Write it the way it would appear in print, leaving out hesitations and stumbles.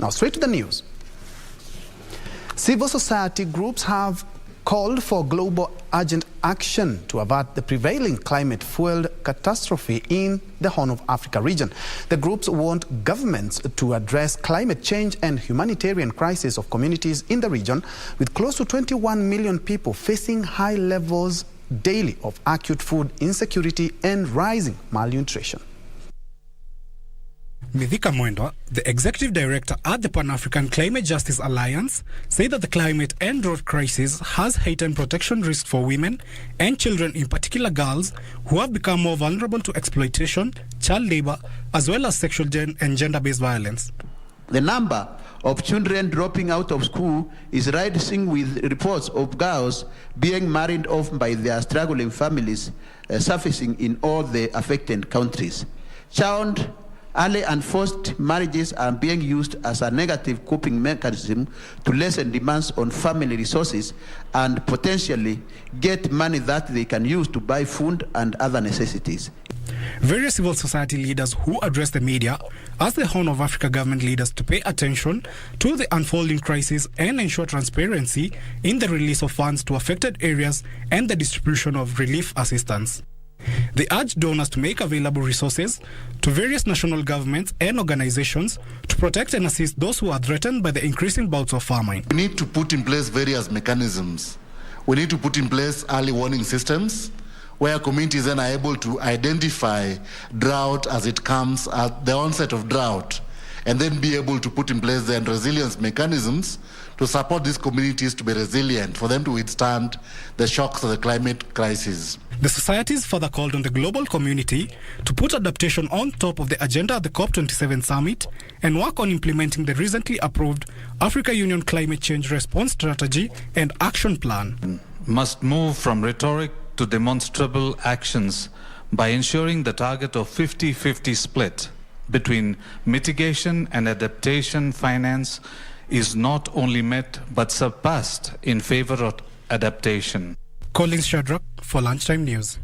Now straight to the news. Civil society groups have called for global urgent action to avert the prevailing climate-fueled catastrophe in the Horn of Africa region. The groups want governments to address climate change and humanitarian crisis of communities in the region, with close to 21 million people facing high levels daily of acute food insecurity and rising malnutrition. Mithika Mwendwa, the executive director at the Pan-African Climate Justice Alliance, said that the climate and drought crisis has heightened protection risks for women and children, in particular girls, who have become more vulnerable to exploitation, child labor, as well as sexual and gender-based violence. The number of children dropping out of school is rising, with reports of girls being married off by their struggling families surfacing in all the affected countries. Early and forced marriages are being used as a negative coping mechanism to lessen demands on family resources and potentially get money that they can use to buy food and other necessities. Various civil society leaders who address the media asked the Horn of Africa government leaders to pay attention to the unfolding crisis and ensure transparency in the release of funds to affected areas and the distribution of relief assistance. They urged donors to make available resources to various national governments and organizations to protect and assist those who are threatened by the increasing bouts of famine. We need to put in place various mechanisms. We need to put in place early warning systems where communities then are able to identify drought as it comes at the onset of drought, and then be able to put in place then resilience mechanisms to support these communities to be resilient, for them to withstand the shocks of the climate crisis. The societies further called on the global community to put adaptation on top of the agenda at the COP27 summit and work on implementing the recently approved Africa Union Climate Change Response Strategy and Action Plan. Must move from rhetoric to demonstrable actions by ensuring the target of 50-50 split between mitigation and adaptation finance is not only met but surpassed in favor of adaptation. Collins Shadrack for Lunchtime News.